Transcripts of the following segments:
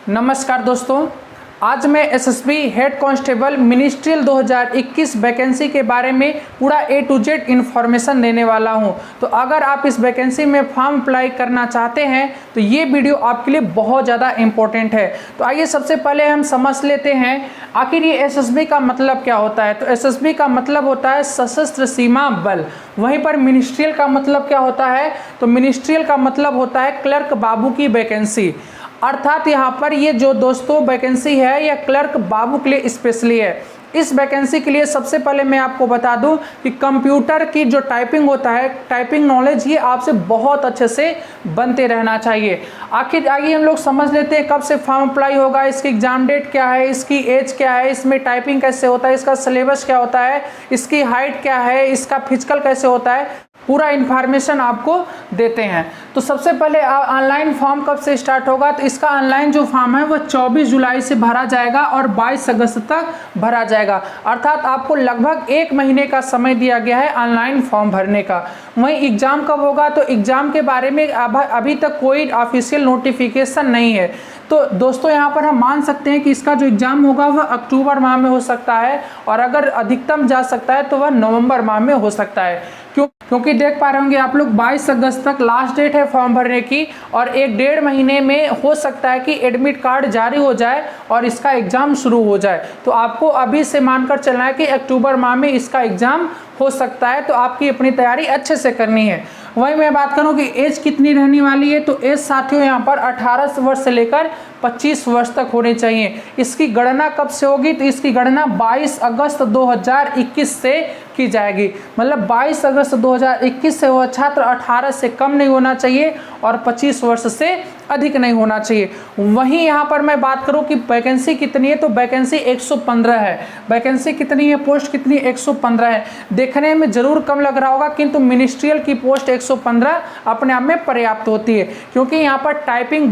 नमस्कार दोस्तों, आज मैं SSB head constable ministerial 2021 vacancy के बारे में पूरा A to Z इन्फॉर्मेशन देने वाला हूं। तो अगर आप इस वैकेंसी में फॉर्म अप्लाई करना चाहते हैं तो ये वीडियो आपके लिए बहुत ज़्यादा इम्पोर्टेंट है। तो आइए सबसे पहले हम समझ लेते हैं आखिर ये एसएसबी का मतलब क्या होता है। तो एसएसबी का मतलब होता है सशस्त्र सीमा बल। वहीं पर मिनिस्ट्रियल का मतलब क्या होता है, तो मिनिस्ट्रियल का मतलब होता है क्लर्क बाबू की वैकेंसी। अर्थात यहाँ पर ये जो दोस्तों वैकेंसी है यह क्लर्क बाबू के लिए स्पेशली है। इस वैकेंसी के लिए सबसे पहले मैं आपको बता दूं कि कंप्यूटर की जो टाइपिंग होता है, टाइपिंग नॉलेज ये आपसे बहुत अच्छे से बनते रहना चाहिए। आखिर आइए हम लोग समझ लेते हैं कब से फॉर्म अप्लाई होगा, इसकी एग्जाम डेट क्या है, इसकी एज क्या है, इसमें टाइपिंग कैसे होता है, इसका सिलेबस क्या होता है, इसकी हाइट क्या है, इसका फिजिकल कैसे होता है, पूरा इन्फॉर्मेशन आपको देते हैं। तो सबसे पहले ऑनलाइन फॉर्म कब से स्टार्ट होगा, तो इसका ऑनलाइन जो फॉर्म है वह 24 जुलाई से भरा जाएगा और 22 अगस्त तक भरा जाएगा। अर्थात आपको लगभग 1 महीने का समय दिया गया है ऑनलाइन फॉर्म भरने का। वहीं एग्ज़ाम कब होगा, तो एग्ज़ाम के बारे में अभी तक कोई ऑफिशियल नोटिफिकेशन नहीं है। तो दोस्तों यहाँ पर हम मान सकते हैं कि इसका जो एग्ज़ाम होगा वह अक्टूबर माह में हो सकता है और अगर अधिकतम जा सकता है तो वह नवंबर माह में हो सकता है। क्योंकि देख पा रहे होंगे आप लोग 22 अगस्त तक लास्ट डेट है फॉर्म भरने की और 1-1.5 महीने में हो सकता है कि एडमिट कार्ड जारी हो जाए और इसका एग्ज़ाम शुरू हो जाए। तो आपको अभी से मानकर चलना है कि अक्टूबर माह में इसका एग्ज़ाम हो सकता है। तो आपकी अपनी तैयारी अच्छे से करनी है। वहीं मैं बात करूं कि एज कितनी रहने वाली है, तो एज साथियों यहाँ पर 18 वर्ष से लेकर 25 वर्ष तक होने चाहिए। इसकी गणना कब से होगी, तो इसकी गणना 22 अगस्त 2021 से की जाएगी। मतलब 22 अगस्त 2021 से वह छात्र 18 से कम नहीं होना चाहिए और 25 वर्ष से अधिक नहीं होना चाहिए। वहीं यहाँ पर मैं बात करूँ कि वैकेंसी कितनी है, तो वैकेंसी 115 है। वैकेंसी कितनी है, पोस्ट कितनी, 115 है। देखने में जरूर कम लग रहा होगा किंतु मिनिस्ट्रियल की पोस्ट 115 अपने आप में पर्याप्त होती है, क्योंकि यहाँ पर टाइपिंग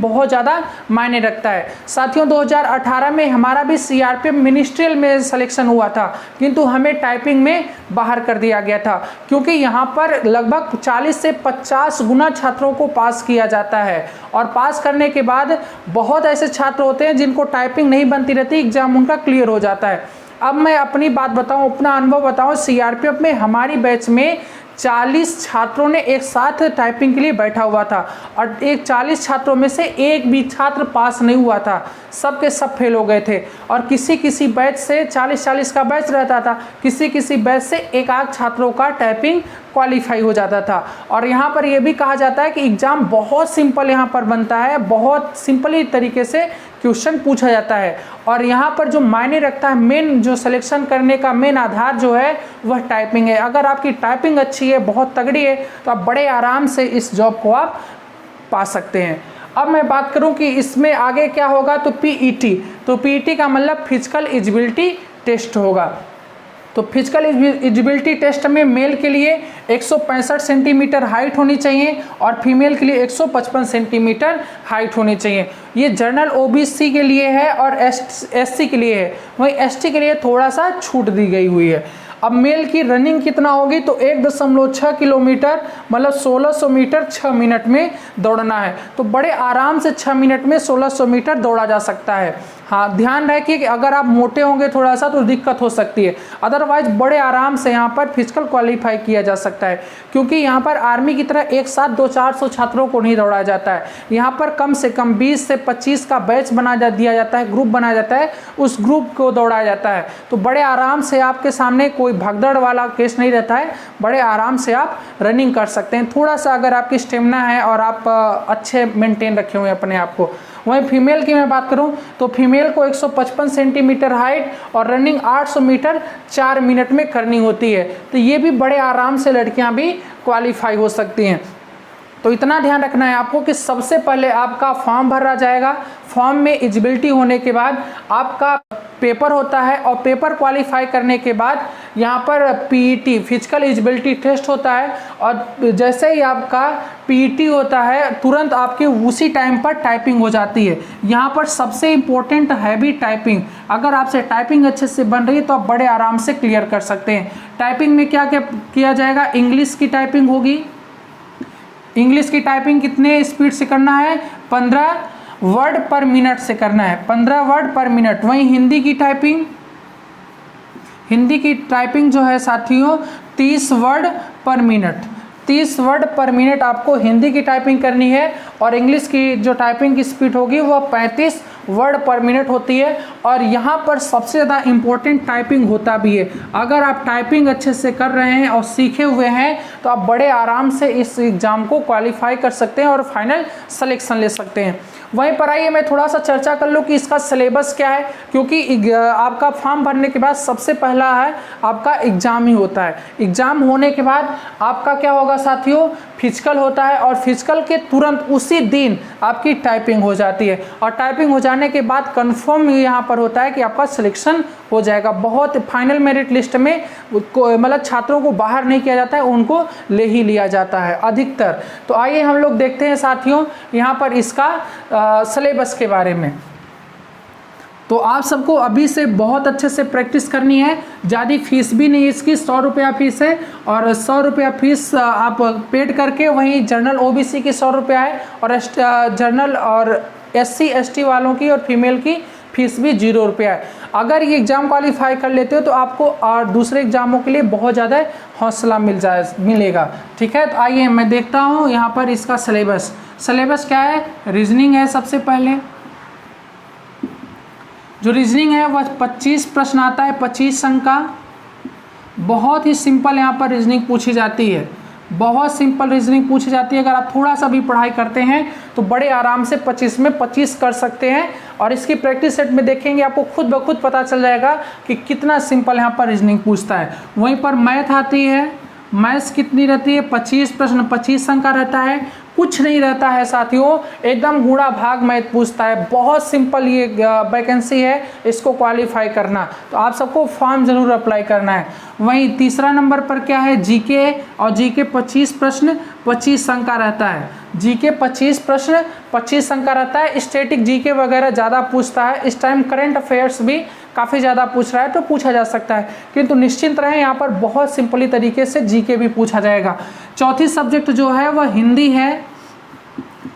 बहुत ज़्यादा मायने रखता है। साथियों 2018 में हमारा भी सीआरपीएफ मिनिस्ट्रियल में सिलेक्शन हुआ था, किंतु हमें टाइपिंग में बाहर कर दिया गया था, क्योंकि यहाँ पर लगभग 40 से 50 गुना छात्रों को पास किया जाता है और पास करने के बाद बहुत ऐसे छात्र होते हैं जिनको टाइपिंग नहीं बनती रहती, एग्जाम उनका क्लियर हो जाता है। अब मैं अपनी बात बताऊं, अपना अनुभव बताऊं, सीआरपीएफ में हमारी बैच में 40 छात्रों ने एक साथ टाइपिंग के लिए बैठा हुआ था और 40 छात्रों में से एक भी छात्र पास नहीं हुआ था, सब के सब फेल हो गए थे। और किसी बैच से 40-40 का बैच रहता था, किसी बैच से एक आध छात्रों का टाइपिंग क्वालिफाई हो जाता था। और यहाँ पर यह भी कहा जाता है कि एग्ज़ाम बहुत सिंपल यहाँ पर बनता है, बहुत सिंपली तरीके से क्वेश्चन पूछा जाता है। और यहाँ पर जो मायने रखता है, मेन जो सिलेक्शन करने का मेन आधार जो है वह टाइपिंग है। अगर आपकी टाइपिंग अच्छी है, बहुत तगड़ी है, तो आप बड़े आराम से इस जॉब को आप पा सकते हैं। अब मैं बात करूं कि इसमें आगे क्या होगा, तो पीईटी। तो पीईटी का मतलब फिजिकल एलिजिबिलिटी टेस्ट होगा। तो फिजिकल एलिजिबिलिटी टेस्ट में मेल के लिए 165 सेंटीमीटर हाइट होनी चाहिए और फीमेल के लिए 155 सेंटीमीटर हाइट होनी चाहिए। ये जनरल ओबीसी के लिए है और एससी के लिए है। वहीं एसटी के लिए थोड़ा सा छूट दी गई हुई है। अब मेल की रनिंग कितना होगी, तो 1.6 किलोमीटर मतलब 1600 मीटर 6 मिनट में दौड़ना है। तो बड़े आराम से 6 मिनट में 1600 मीटर दौड़ा जा सकता है। हाँ, ध्यान रखिए कि अगर आप मोटे होंगे थोड़ा सा तो दिक्कत हो सकती है, अदरवाइज बड़े आराम से यहाँ पर फिजिकल क्वालिफाई किया जा सकता है। क्योंकि यहाँ पर आर्मी की तरह एक साथ 200-400 छात्रों को नहीं दौड़ाया जाता है। यहाँ पर कम से कम 20 से 25 का बैच दिया जाता है, ग्रुप बनाया जाता है, उस ग्रुप को दौड़ाया जाता है। तो बड़े आराम से आपके सामने कोई भगदड़ वाला केस नहीं रहता है, बड़े आराम से आप रनिंग कर सकते हैं। थोड़ा सा अगर आपकी स्टेमिना है और आप अच्छे मेंटेन रखे हुए अपने आप को। वहीं फीमेल की मैं बात करूं तो फीमेल को 155 सेंटीमीटर हाइट और रनिंग 800 मीटर 4 मिनट में करनी होती है। तो ये भी बड़े आराम से लड़कियां भी क्वालिफाई हो सकती हैं। तो इतना ध्यान रखना है आपको कि सबसे पहले आपका फॉर्म भरा जाएगा। फॉर्म में एलिजिबिलिटी होने के बाद आपका पेपर होता है और पेपर क्वालिफाई करने के बाद यहाँ पर पीईटी फिजिकल एलिजिबिलिटी टेस्ट होता है। और जैसे ही आपका पीईटी होता है तुरंत आपकी उसी टाइम पर टाइपिंग हो जाती है। यहाँ पर सबसे इम्पोर्टेंट है भी टाइपिंग। अगर आपसे टाइपिंग अच्छे से बन रही है तो आप बड़े आराम से क्लियर कर सकते हैं। टाइपिंग में क्या क्या किया जाएगा, इंग्लिश की टाइपिंग होगी। इंग्लिश की टाइपिंग कितने स्पीड से करना है, 15 वर्ड पर मिनट से करना है, 15 वर्ड पर मिनट। वहीं हिंदी की टाइपिंग जो है साथियों 30 वर्ड पर मिनट, 30 वर्ड पर मिनट आपको हिंदी की टाइपिंग करनी है। और इंग्लिश की जो टाइपिंग की स्पीड होगी वह 35 वर्ड पर मिनट होती है। और यहाँ पर सबसे ज़्यादा इम्पोर्टेंट टाइपिंग होता भी है। अगर आप टाइपिंग अच्छे से कर रहे हैं और सीखे हुए हैं तो आप बड़े आराम से इस एग्ज़ाम को क्वालिफाई कर सकते हैं और फाइनल सिलेक्शन ले सकते हैं। वहीं पर आइए मैं थोड़ा सा चर्चा कर लूँ कि इसका सिलेबस क्या है, क्योंकि आपका फॉर्म भरने के बाद सबसे पहला है आपका एग्ज़ाम ही होता है। एग्ज़ाम होने के बाद आपका क्या होगा साथियों, फिजिकल होता है और फिजिकल के तुरंत उसी दिन आपकी टाइपिंग हो जाती है। और टाइपिंग हो जाने के बाद कंफर्म यहाँ पर होता है कि आपका सिलेक्शन हो जाएगा। बहुत फाइनल मेरिट लिस्ट में मतलब छात्रों को बाहर नहीं किया जाता है, उनको ले ही लिया जाता है अधिकतर। तो आइए हम लोग देखते हैं साथियों यहाँ पर इसका सिलेबस के बारे में। तो आप सबको अभी से बहुत अच्छे से प्रैक्टिस करनी है। ज़्यादा फीस भी नहीं इसकी, 100 रुपया फीस है और 100 रुपया फीस आप पेड करके वहीं जनरल ओबीसी की 100 रुपया है और जनरल और SC ST वालों की और फीमेल की फीस भी 0 रुपया है। अगर ये एग्ज़ाम क्वालिफाई कर लेते हो तो आपको और दूसरे एग्ज़ामों के लिए बहुत ज़्यादा हौसला मिलेगा। ठीक है, तो आइए मैं देखता हूँ यहाँ पर इसका सिलेबस क्या है। रीजनिंग है सबसे पहले। जो रीजनिंग है वह 25 प्रश्न आता है, 25 अंक का। बहुत ही सिंपल यहाँ पर रीजनिंग पूछी जाती है, बहुत सिंपल रीजनिंग पूछी जाती है। अगर आप थोड़ा सा भी पढ़ाई करते हैं तो बड़े आराम से 25 में 25 कर सकते हैं। और इसकी प्रैक्टिस सेट में देखेंगे आपको खुद ब खुद पता चल जाएगा कि कितना सिंपल यहाँ पर रीजनिंग पूछता है। वहीं पर मैथ आती है। मैथ्स कितनी रहती है, 25 प्रश्न, 25 अंक का रहता है। कुछ नहीं रहता है साथियों, एकदम गुणा भाग मैथ पूछता है। बहुत सिंपल ये वैकेंसी है, इसको क्वालिफाई करना। तो आप सबको फॉर्म जरूर अप्लाई करना है। वहीं तीसरा नंबर पर क्या है, जीके। और जीके 25 प्रश्न 25 अंक का रहता है। जीके 25 प्रश्न 25 अंक का रहता है। स्टैटिक जीके वगैरह ज़्यादा पूछता है। इस टाइम करंट अफेयर्स भी काफ़ी ज़्यादा पूछ रहा है तो पूछा जा सकता है, किंतु निश्चिंत रहें यहाँ पर बहुत सिंपली तरीके से जीके भी पूछा जाएगा। चौथी सब्जेक्ट जो है वह हिंदी है।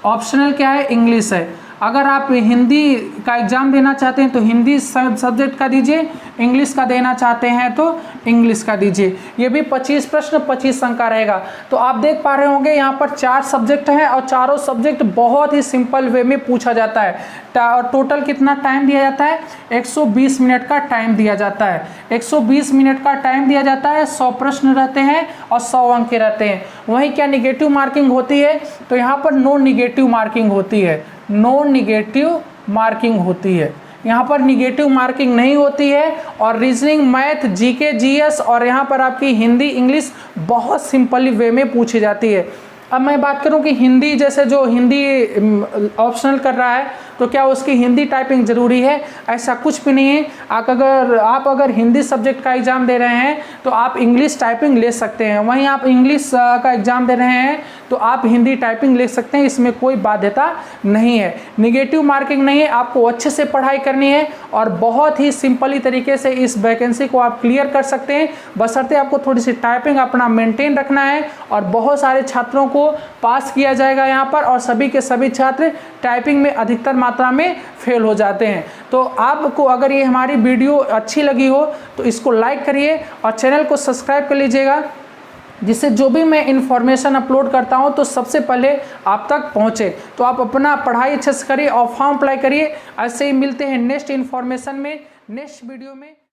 ऑप्शनल क्या है, इंग्लिश है। अगर आप हिंदी का एग्ज़ाम देना चाहते हैं तो हिंदी सब्जेक्ट का दीजिए, इंग्लिश का देना चाहते हैं तो इंग्लिश का दीजिए। ये भी 25 प्रश्न 25 अंक का रहेगा। तो आप देख पा रहे होंगे यहाँ पर 4 सब्जेक्ट हैं और चारों सब्जेक्ट बहुत ही सिंपल वे में पूछा जाता है। टोटल कितना टाइम दिया जाता है, 120 मिनट का टाइम दिया जाता है। 120 मिनट का टाइम दिया जाता है। 100 प्रश्न रहते हैं और 100 अंक के रहते हैं। वहीं क्या निगेटिव मार्किंग होती है, तो यहाँ पर नो निगेटिव मार्किंग होती है। नो निगेटिव मार्किंग होती है, यहाँ पर निगेटिव मार्किंग नहीं होती है। और रीजनिंग, मैथ, जीके, जीएस और यहाँ पर आपकी हिंदी, इंग्लिश बहुत सिंपली वे में पूछी जाती है। अब मैं बात करूं कि हिंदी, जैसे जो हिंदी ऑप्शनल कर रहा है तो क्या उसकी हिंदी टाइपिंग ज़रूरी है, ऐसा कुछ भी नहीं है। आप अगर हिंदी सब्जेक्ट का एग्ज़ाम दे रहे हैं तो आप इंग्लिश टाइपिंग ले सकते हैं। वहीं आप इंग्लिश का एग्ज़ाम दे रहे हैं तो आप हिंदी टाइपिंग ले सकते हैं, इसमें कोई बाध्यता नहीं है। निगेटिव मार्किंग नहीं है। आपको अच्छे से पढ़ाई करनी है और बहुत ही सिंपली तरीके से इस वैकेंसी को आप क्लियर कर सकते हैं, बशर्ते आपको थोड़ी सी टाइपिंग अपना मेंटेन रखना है। और बहुत सारे छात्रों को पास किया जाएगा यहाँ पर, और सभी के सभी छात्र टाइपिंग में अधिकतर मात्रा में फेल हो जाते हैं। तो आपको अगर ये हमारी वीडियो अच्छी लगी हो तो इसको लाइक करिए और चैनल को सब्सक्राइब कर लीजिएगा, जिससे जो भी मैं इन्फॉर्मेशन अपलोड करता हूं तो सबसे पहले आप तक पहुंचे। तो आप अपना पढ़ाई अच्छे से करिए और फॉर्म अप्लाई करिए। ऐसे ही मिलते हैं नेक्स्ट इन्फॉर्मेशन में, नेक्स्ट वीडियो में।